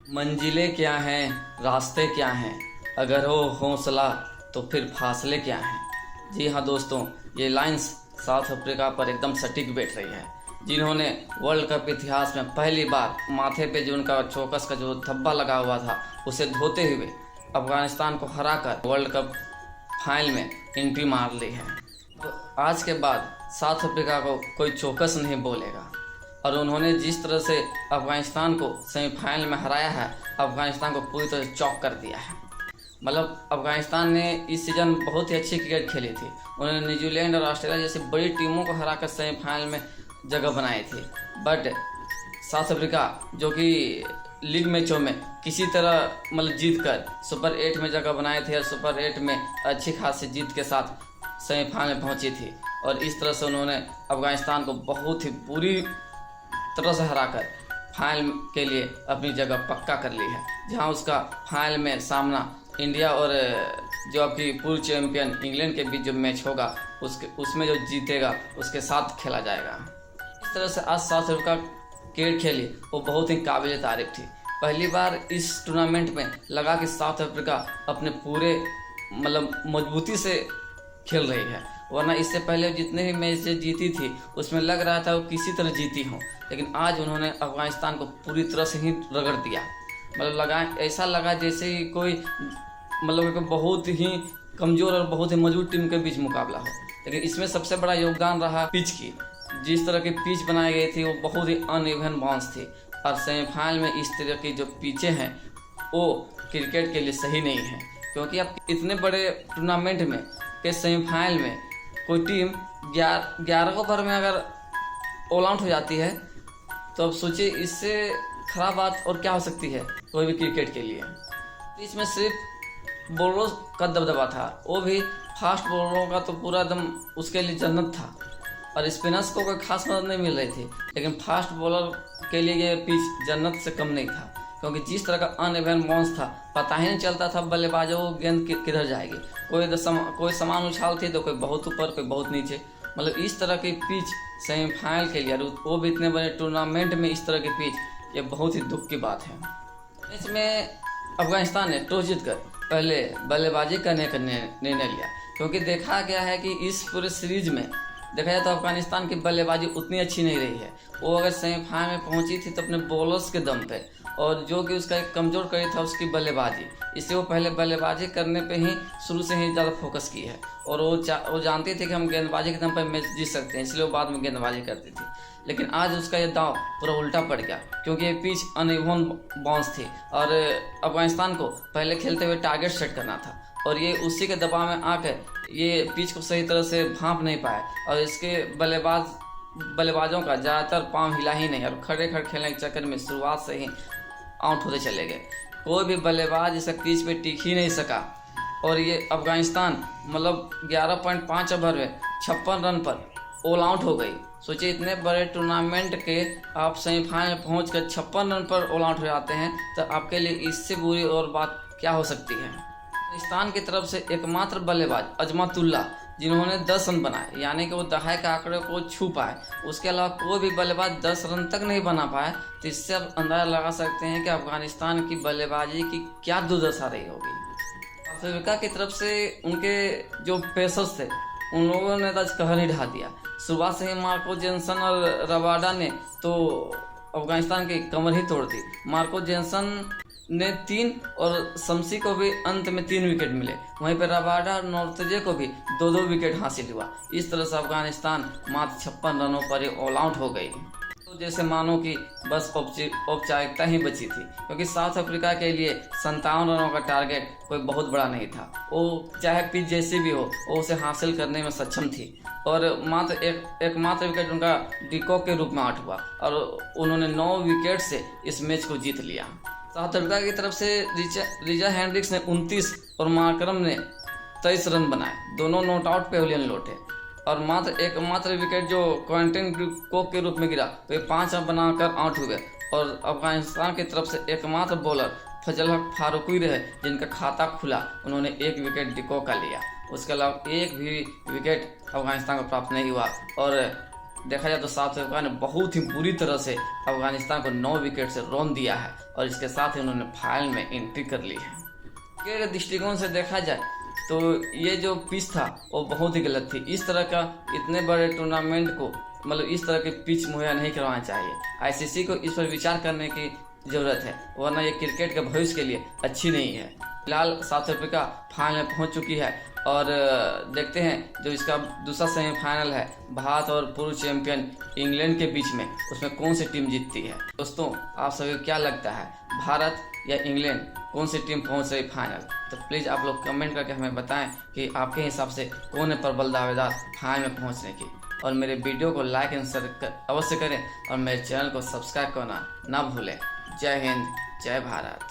मंजिलें क्या हैं, रास्ते क्या हैं, अगर हो हौसला तो फिर फासले क्या हैं। जी हाँ दोस्तों, ये लाइंस साउथ अफ्रीका पर एकदम सटीक बैठ रही है। जिन्होंने वर्ल्ड कप इतिहास में पहली बार माथे पे जो उनका चौकस का जो धब्बा लगा हुआ था उसे धोते हुए अफगानिस्तान को हराकर वर्ल्ड कप फाइनल में एंट्री मार ली है। तो आज के बाद साउथ अफ्रीका को कोई चौकस नहीं बोलेगा। और उन्होंने जिस तरह से अफगानिस्तान को सेमीफाइनल में हराया है, अफगानिस्तान को पूरी तरह चौक कर दिया है। मतलब अफगानिस्तान ने इस सीज़न बहुत ही अच्छी क्रिकेट खेली थी। उन्होंने न्यूजीलैंड और ऑस्ट्रेलिया जैसी बड़ी टीमों को हराकर सेमीफाइनल में जगह बनाई थी। बट साउथ अफ्रीका जो कि लीग मैचों में किसी तरह मतलब जीत कर सुपर 8 में जगह बनाए थे और सुपर 8 में अच्छी खासी जीत के साथ सेमीफाइनल में पहुंची थी। और इस तरह से उन्होंने अफगानिस्तान को बहुत ही बुरी तरह से हराकर फाइनल के लिए अपनी जगह पक्का कर ली है, जहां उसका फाइनल में सामना इंडिया और जो आपकी पूर्व चैंपियन इंग्लैंड के बीच जो मैच होगा उसमें जो जीतेगा उसके साथ खेला जाएगा। इस तरह से आज साउथ अफ्रीका क्रिकेट खेली वो बहुत ही काबिल तारीफ थी। पहली बार इस टूर्नामेंट में लगा कि साउथ अफ्रीका अपने पूरे मतलब मजबूती से खेल रही है, वरना इससे पहले जितने भी मैच जीती थी उसमें लग रहा था वो किसी तरह जीती हों। लेकिन आज उन्होंने अफगानिस्तान को पूरी तरह से ही रगड़ दिया। मतलब ऐसा लगा जैसे ही कोई मतलब बहुत ही कमज़ोर और बहुत ही मजबूत टीम के बीच मुकाबला हो। लेकिन इसमें सबसे बड़ा योगदान रहा पिच की। जिस तरह की पिच बनाई गई थी वो बहुत ही अनइवन बाउंस थी। और सेमीफाइनल में इस तरह की जो पिचें हैं वो क्रिकेट के लिए सही नहीं है, क्योंकि आप इतने बड़े टूर्नामेंट में के सेमीफाइनल में कोई टीम 11 ओवर में अगर ऑल आउट हो जाती है तो अब सोचिए इससे खराब बात और क्या हो सकती है कोई भी क्रिकेट के लिए। इसमें सिर्फ बॉलरों का दबदबा था, वो भी फास्ट बॉलरों का तो पूरा एकदम उसके लिए जन्नत था। और स्पिनर्स को कोई खास मदद नहीं मिल रही थी, लेकिन फास्ट बॉलर के लिए ये पिच जन्नत से कम नहीं था, क्योंकि जिस तरह का अनइवन बाउंस था पता ही नहीं चलता था बल्लेबाजों को गेंद किधर जाएगी। कोई सामान उछालती तो कोई बहुत ऊपर कोई बहुत नीचे। मतलब इस तरह की पिच सेमीफाइनल के लिए वो भी इतने बड़े टूर्नामेंट में इस तरह की पिच, ये बहुत ही दुख की बात है। इसमें अफगानिस्तान ने टॉस जीत कर पहले बल्लेबाजी करने का निर्णय लिया, क्योंकि देखा गया है कि इस पूरे सीरीज में देखा जाए तो अफगानिस्तान की बल्लेबाजी उतनी अच्छी नहीं रही है। वो अगर सेमीफाइनल में पहुंची थी तो अपने बॉलर्स के दम पे, और जो कि उसका एक कमज़ोर कड़ी था उसकी बल्लेबाजी, इसलिए वो पहले बल्लेबाजी करने पे ही शुरू से ही ज़्यादा फोकस की है। और वो जानती थी कि हम गेंदबाजी के दम पर मैच जीत सकते हैं, इसलिए वो बाद में गेंदबाजी करती थी। लेकिन आज उसका ये दांव पूरा उल्टा पड़ गया, क्योंकि ये पिच अनइवन बाउंस थी और अफगानिस्तान को पहले खेलते हुए टारगेट सेट करना था, और ये उसी के दबाव में आकर ये पिच को सही तरह से भांप नहीं पाए। और इसके बल्लेबाजों का ज़्यादातर पाँव हिला ही नहीं, और खड़े खेलने के चक्कर में शुरुआत से ही आउट होते चले गए। कोई भी बल्लेबाज इस क्रीज पे टिक ही नहीं सका। और ये अफगानिस्तान मतलब 11.5 ओवर में 56 रन पर ऑल आउट हो गई। सोचिए इतने बड़े टूर्नामेंट के आप सेमीफाइनल में पहुँच कर 56 रन पर ऑल आउट हो जाते हैं, तो आपके लिए इससे बुरी और बात क्या हो सकती है। अफगानिस्तान की तरफ से एकमात्र बल्लेबाज अजमतुल्ला, जिन्होंने 10 रन बनाए, यानी कि वो दहाई के आंकड़े को छू पाए। उसके अलावा कोई भी बल्लेबाज 10 रन तक नहीं बना पाए। तो इससे आप अंदाजा लगा सकते हैं कि अफगानिस्तान की बल्लेबाजी की क्या दुर्दशा रही होगी। अफ्रीका की तरफ से उनके जो पेसर्स थे उन लोगों ने तो कहर ही ढा दिया। सुबह से ही मार्को जेनसन और रबाडा ने तो अफगानिस्तान की कमर ही तोड़ दी। मार्को जेनसन ने 3 और शम्सी को भी अंत में 3 विकेट मिले। वहीं पर रबाडा और नोर्तजे को भी 2-2 विकेट हासिल हुआ। इस तरह से अफगानिस्तान मात्र 56 रनों पर ही ऑल आउट हो गई। तो जैसे मानो कि बस औपचारिकता ही बची थी, क्योंकि साउथ अफ्रीका के लिए 57 रनों का टारगेट कोई बहुत बड़ा नहीं था। वो चाहे पिच जैसी भी हो वो उसे हासिल करने में सक्षम थी। और एकमात्र विकेट उनका डिकॉक के रूप में आउट हुआ, और उन्होंने 9 विकेट से इस मैच को जीत लिया। साउथ अफ्रीका की तरफ से रिचा हेंड्रिक्स ने 29 और मार्करम ने 23 रन बनाए। दोनों नॉट आउट पेविलियन लौटे, और एकमात्र विकेट जो क्विंटन कोक के रूप में गिरा तो ये 5 रन बनाकर आउट हुए। और अफगानिस्तान की तरफ से एकमात्र बॉलर फजल हक फारूकी रहे जिनका खाता खुला, उन्होंने 1 विकेट डिकॉक का लिया। उसके अलावा एक भी विकेट अफगानिस्तान को प्राप्त नहीं हुआ। और देखा जाए तो साउथ अफ्रीका ने बहुत ही बुरी तरह से अफगानिस्तान को 9 विकेट से रौंद दिया है और इसके साथ ही उन्होंने फाइनल में एंट्री कर ली है। के दृष्टिकोण से देखा जाए तो ये जो पिच था वो बहुत ही गलत थी। इस तरह का इतने बड़े टूर्नामेंट को मतलब इस तरह के पिच मुहैया नहीं करवाना चाहिए। आईसीसी को इस पर विचार करने की ज़रूरत है, वरना ये क्रिकेट के भविष्य के लिए अच्छी नहीं है। फिलहाल साउथ अफ्रीका फाइनल में पहुंच चुकी है और देखते हैं जो इसका दूसरा सेमीफाइनल है भारत और पूर्व चैंपियन इंग्लैंड के बीच में, उसमें कौन सी टीम जीतती है। दोस्तों आप सभी को क्या लगता है, भारत या इंग्लैंड कौन सी टीम पहुंच रही फाइनल? तो प्लीज़ आप लोग कमेंट करके हमें बताएं कि आपके हिसाब से कौन है प्रबल दावेदार फाइनल में पहुंचने की। और मेरे वीडियो को लाइक एंड शेयर अवश्य करें और मेरे चैनल को सब्सक्राइब करना ना भूलें। जय हिंद, जय भारत।